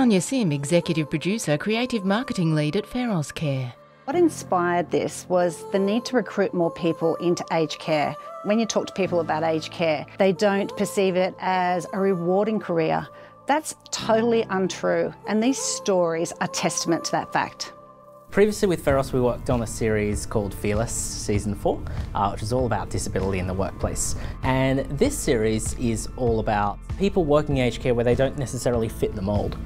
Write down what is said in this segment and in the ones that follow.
Tanya Sim, Executive Producer, Creative Marketing Lead at Pharos Care. What inspired this was the need to recruit more people into aged care. When you talk to people about aged care, they don't perceive it as a rewarding career. That's totally untrue, and these stories are testament to that fact. Previously with Pharos, we worked on a series called Fearless Season 4, which is all about disability in the workplace. And this series is all about people working aged care where they don't necessarily fit the mould.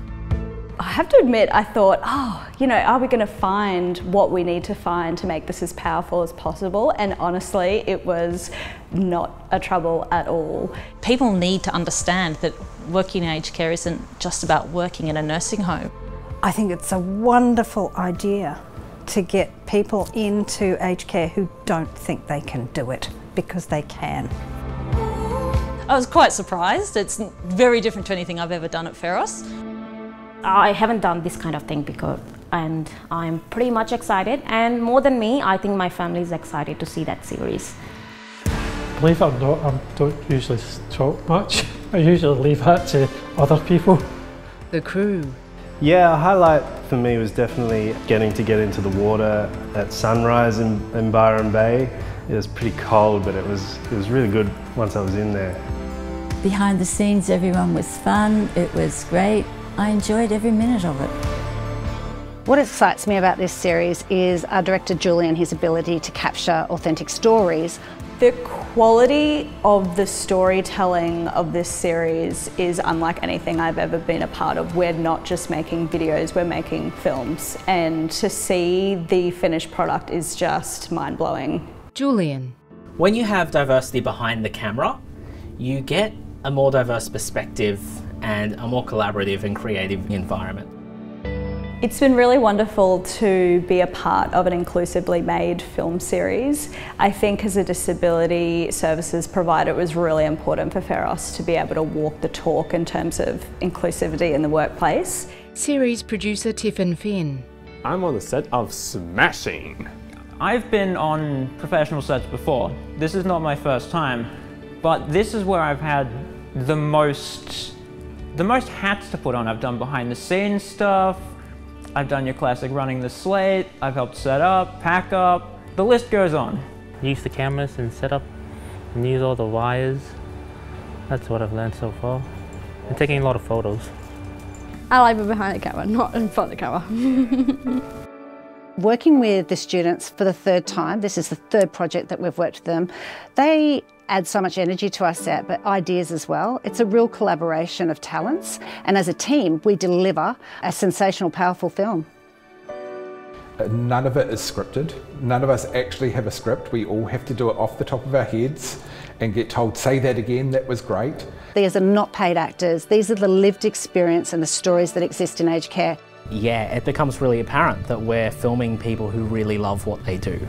I have to admit, I thought, are we going to find what we need to find to make this as powerful as possible? And honestly, it was not a trouble at all. People need to understand that working in aged care isn't just about working in a nursing home. I think it's a wonderful idea to get people into aged care who don't think they can do it, because they can. I was quite surprised. It's very different to anything I've ever done at Pharos. I haven't done this kind of thing before, and I'm pretty much excited, and more than me, I think my family is excited to see that series. Believe it or not, I don't usually talk much. I usually leave that to other people. The crew. Yeah, a highlight for me was definitely getting to get into the water at sunrise in Byron Bay. It was pretty cold, but it was really good once I was in there. Behind the scenes, everyone was fun. It was great. I enjoyed every minute of it. What excites me about this series is our director Julian, his ability to capture authentic stories. The quality of the storytelling of this series is unlike anything I've ever been a part of. We're not just making videos, we're making films. And to see the finished product is just mind-blowing. Julian. When you have diversity behind the camera, you get a more diverse perspective and a more collaborative and creative environment. It's been really wonderful to be a part of an inclusively made film series. I think as a disability services provider, it was really important for Pharos to be able to walk the talk in terms of inclusivity in the workplace. Series producer Tiffin Finn. I'm on the set of Smashing. I've been on professional sets before. This is not my first time, but this is where I've had the most hats to put on. I've done behind the scenes stuff, I've done your classic running the slate, I've helped set up, pack up, the list goes on. Use the cameras and set up and use all the wires. That's what I've learned so far. And taking a lot of photos. I like being behind the camera, not in front of the camera. Working with the students for the third time, this is the third project that we've worked with them, they add so much energy to our set, but ideas as well. It's a real collaboration of talents, and as a team, we deliver a sensational, powerful film. None of it is scripted. None of us actually have a script. We all have to do it off the top of our heads and get told, say that again, that was great. These are not paid actors. These are the lived experience and the stories that exist in aged care. Yeah, it becomes really apparent that we're filming people who really love what they do.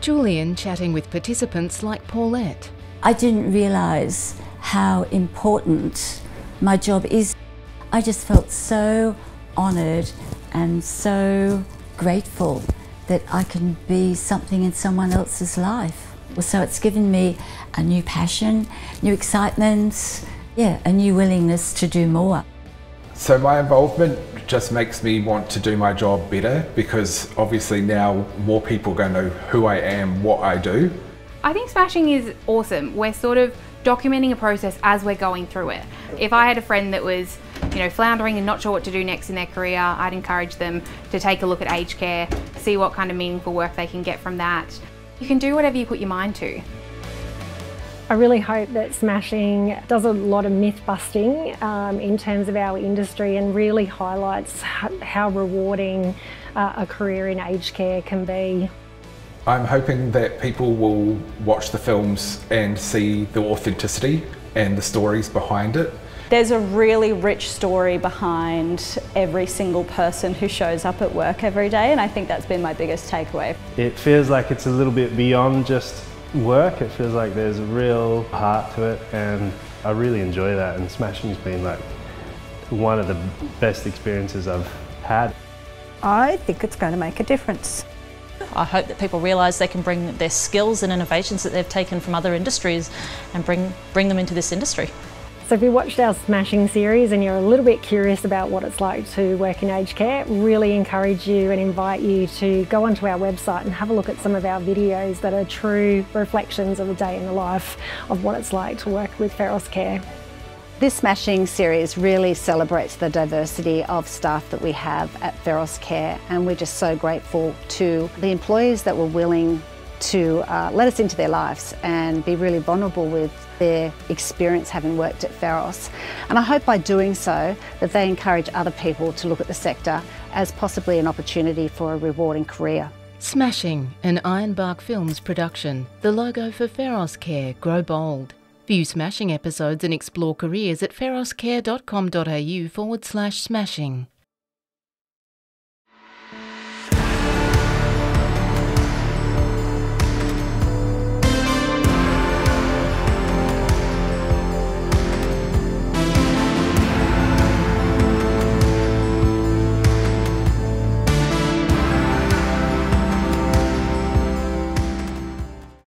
Julian chatting with participants like Paulette. I didn't realise how important my job is. I just felt so honoured and so grateful that I can be something in someone else's life. So it's given me a new passion, new excitement, a new willingness to do more. So my involvement just makes me want to do my job better, because obviously now more people are going to know who I am, what I do. I think Smashing is awesome. We're sort of documenting a process as we're going through it. If I had a friend that was, floundering and not sure what to do next in their career, I'd encourage them to take a look at aged care, see what kind of meaningful work they can get from that. You can do whatever you put your mind to. I really hope that Smashing does a lot of myth busting in terms of our industry and really highlights how rewarding a career in aged care can be. I'm hoping that people will watch the films and see the authenticity and the stories behind it. There's a really rich story behind every single person who shows up at work every day, and I think that's been my biggest takeaway. It feels like it's a little bit beyond just work. It feels like there's a real heart to it, and I really enjoy that, and Smashing's been like one of the best experiences I've had. I think it's going to make a difference. I hope that people realise they can bring their skills and innovations that they've taken from other industries and bring them into this industry. So if you watched our Smashing series and you're a little bit curious about what it's like to work in aged care, really encourage you and invite you to go onto our website and have a look at some of our videos that are true reflections of a day in the life of what it's like to work with Pharos Care. This Smashing series really celebrates the diversity of staff that we have at Pharos Care, and we're just so grateful to the employees that were willing to let us into their lives and be really vulnerable with their experience having worked at Pharos. And I hope by doing so that they encourage other people to look at the sector as possibly an opportunity for a rewarding career. Smashing, an Ironbark Films production. The logo for Pharos Care, Grow Bold. View Smashing episodes and explore careers at pharoscare.com.au/smashing.